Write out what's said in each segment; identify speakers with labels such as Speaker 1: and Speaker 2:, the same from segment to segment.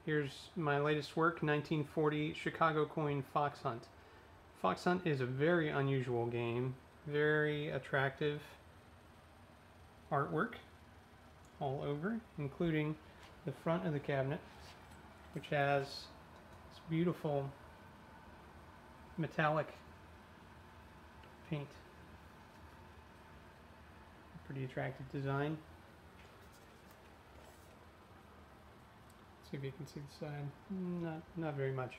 Speaker 1: Here's my latest work, 1940 Chicago Coin Fox Hunt. Fox Hunt is a very unusual game, very attractive artwork all over, including the front of the cabinet, which has this beautiful metallic paint. Pretty attractive design. See if you can see the side. Not very much.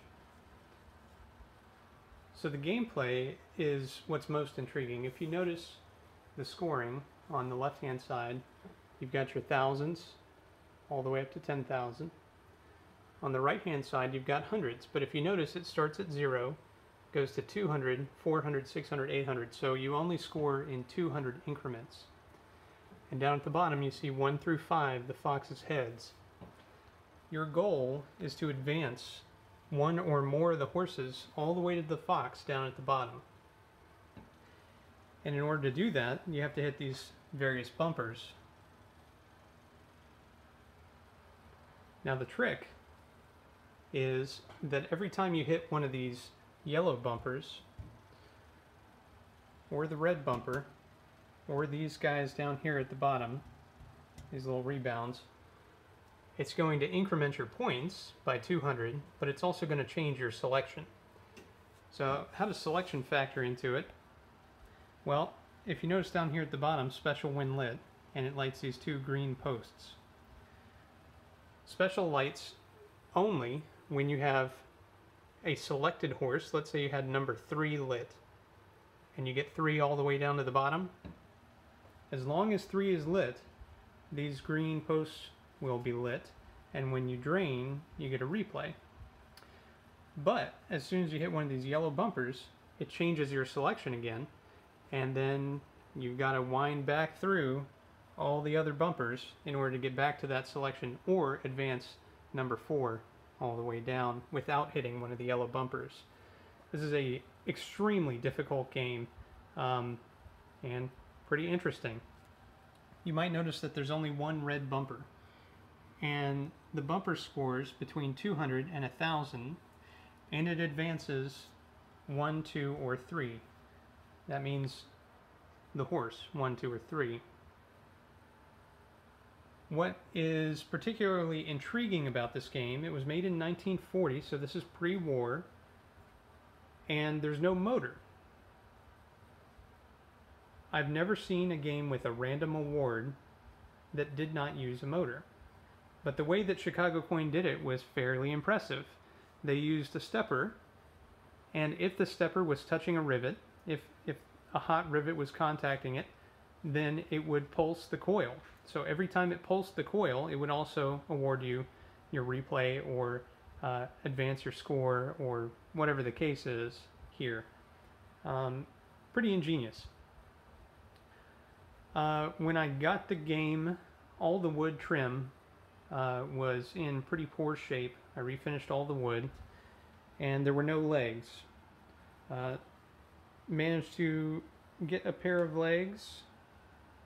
Speaker 1: So the gameplay is what's most intriguing. If you notice the scoring on the left-hand side, you've got your thousands all the way up to 10,000. On the right-hand side, you've got hundreds, but if you notice, it starts at 0, goes to 200, 400, 600, 800, so you only score in 200 increments. And down at the bottom, you see 1 through 5, the fox's heads. Your goal is to advance one or more of the horses all the way to the fox down at the bottom. And in order to do that, you have to hit these various bumpers. Now the trick is that every time you hit one of these yellow bumpers, or the red bumper, or these guys down here at the bottom, these little rebounds, it's going to increment your points by 200, but it's also going to change your selection. So how does selection factor into it? Well, if you notice down here at the bottom, special when lit, and it lights these 2 green posts. Special lights only when you have a selected horse. Let's say you had number 3 lit, and you get 3 all the way down to the bottom. As long as 3 is lit, these green posts will be lit, and when you drain, you get a replay. But as soon as you hit one of these yellow bumpers, it changes your selection again, and then you've got to wind back through all the other bumpers in order to get back to that selection, or advance number 4 all the way down without hitting one of the yellow bumpers. This is a extremely difficult game, and pretty interesting. You might notice that there's only 1 red bumper, and the bumper scores between 200 and 1,000, and it advances 1, 2, or 3. That means the horse, 1, 2, or 3. What is particularly intriguing about this game, it was made in 1940, so this is pre-war, and there's no motor. I've never seen a game with a random award that did not use a motor. But the way that Chicago Coin did it was fairly impressive. They used a stepper, and if the stepper was touching a rivet, if a hot rivet was contacting it, then it would pulse the coil. So every time it pulsed the coil, it would also award you your replay or advance your score, or whatever the case is here. Pretty ingenious. When I got the game, all the wood trim was in pretty poor shape. I refinished all the wood, and there were no legs. Managed to get a pair of legs,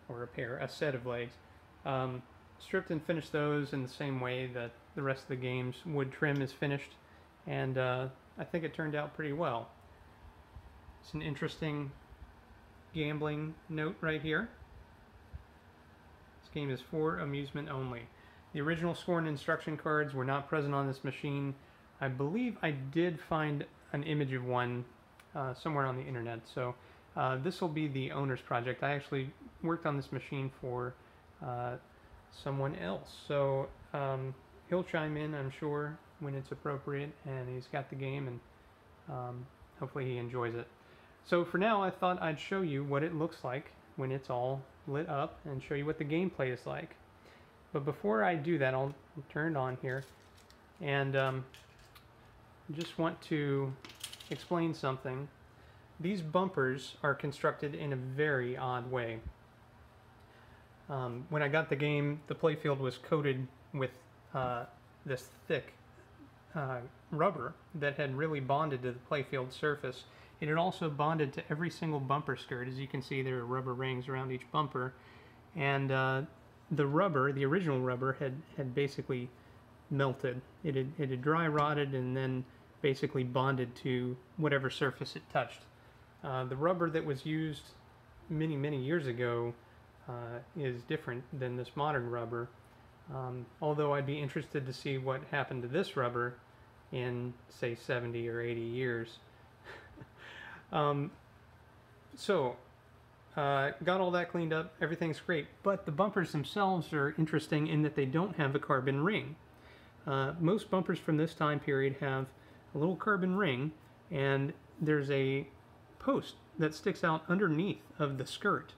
Speaker 1: or a set of legs. Stripped and finished those in the same way that the rest of the game's wood trim is finished, and I think it turned out pretty well. It's an interesting gambling note right here. This game is for amusement only. The original score and instruction cards were not present on this machine. I believe I did find an image of one somewhere on the internet, so this will be the owner's project. I actually worked on this machine for someone else, so he'll chime in, I'm sure, when it's appropriate, and he's got the game, and hopefully he enjoys it. So for now, I thought I'd show you what it looks like when it's all lit up, and show you what the gameplay is like. But before I do that, I'll turn it on here, and just want to explain something. These bumpers are constructed in a very odd way. When I got the game, the playfield was coated with this thick rubber that had really bonded to the playfield surface. It had also bonded to every single bumper skirt. As you can see, there are rubber rings around each bumper, and the rubber, the original rubber, had basically melted. It had dry rotted and then basically bonded to whatever surface it touched. The rubber that was used many years ago is different than this modern rubber. Although I'd be interested to see what happened to this rubber in, say, 70 or 80 years. um, so, got all that cleaned up, everything's great, but the bumpers themselves are interesting in that they don't have a carbon ring. Most bumpers from this time period have a little carbon ring, and there's a post that sticks out underneath of the skirt.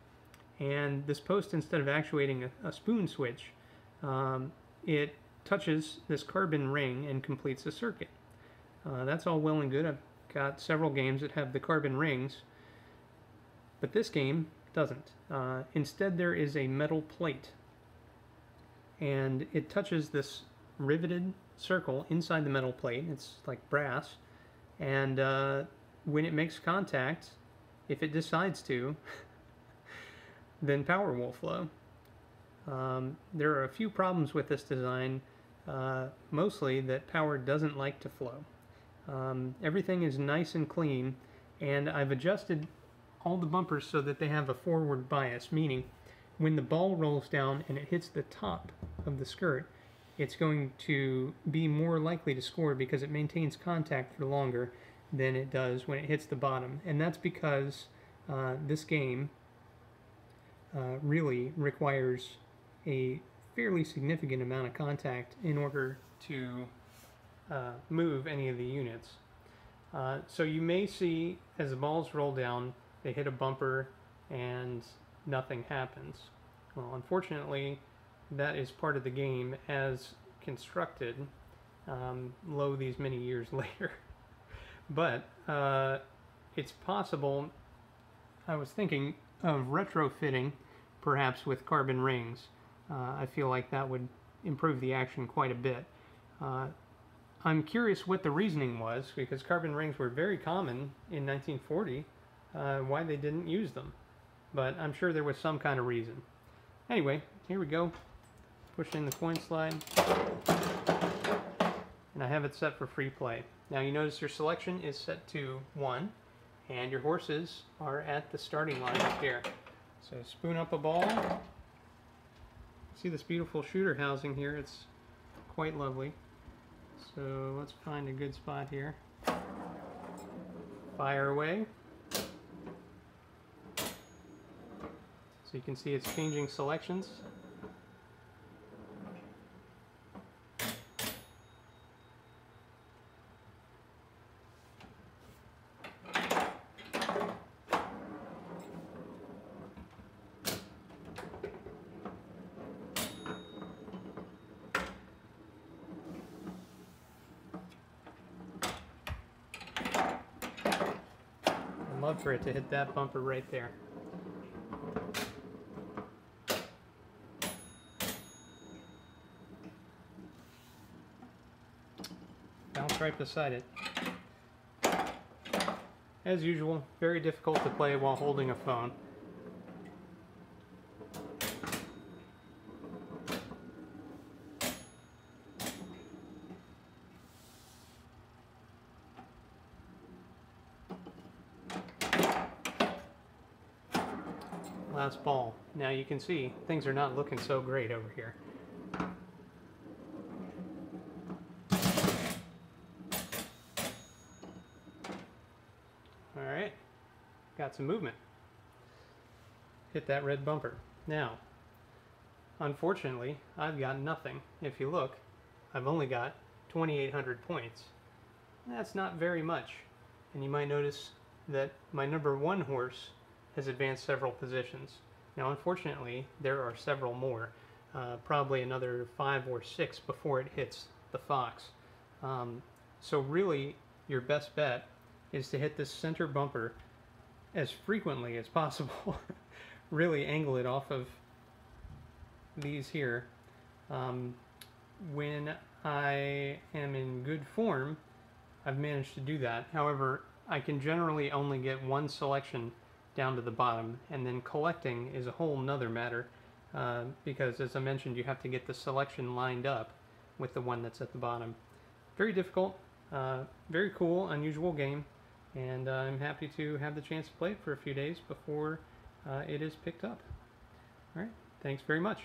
Speaker 1: And this post, instead of actuating a spoon switch, it touches this carbon ring and completes the circuit. That's all well and good. I've got several games that have the carbon rings, but this game doesn't. Instead, there is a metal plate, and it touches this riveted circle inside the metal plate. It's like brass, and when it makes contact, if it decides to, then power will flow. There are a few problems with this design, mostly that power doesn't like to flow. Everything is nice and clean, and I've adjusted all the bumpers so that they have a forward bias, meaning when the ball rolls down and it hits the top of the skirt, it's going to be more likely to score because it maintains contact for longer than it does when it hits the bottom. And that's because this game really requires a fairly significant amount of contact in order to move any of the units. So you may see as the balls roll down, they hit a bumper and nothing happens. Well, unfortunately, that is part of the game as constructed, lo these many years later. But it's possible. I was thinking of retrofitting, perhaps with carbon rings. I feel like that would improve the action quite a bit. I'm curious what the reasoning was, because carbon rings were very common in 1940, why they didn't use them. But I'm sure there was some kind of reason. Anyway, here we go. Push in the coin slide. And I have it set for free play. Now you notice your selection is set to 1, and your horses are at the starting line up here. So spoon up a ball. See this beautiful shooter housing here? It's quite lovely. So let's find a good spot here. Fire away. So you can see it's changing selections. I'd love for it to hit that bumper right there. Bounce right beside it. As usual, very difficult to play while holding a phone. Last ball. Now you can see things are not looking so great over here. Alright, got some movement. Hit that red bumper. Now, unfortunately, I've got nothing. If you look, I've only got 2,800 points. That's not very much. And you might notice that my number 1 horse has advanced several positions. Now, unfortunately, there are several more, probably another 5 or 6 before it hits the fox. So really, your best bet is to hit this center bumper as frequently as possible. Really angle it off of these here. When I am in good form, I've managed to do that. However, I can generally only get one selection down to the bottom, and then collecting is a whole nother matter, because as I mentioned, you have to get the selection lined up with the one that's at the bottom. Very difficult, very cool, unusual game, and I'm happy to have the chance to play it for a few days before it is picked up. All right, thanks very much.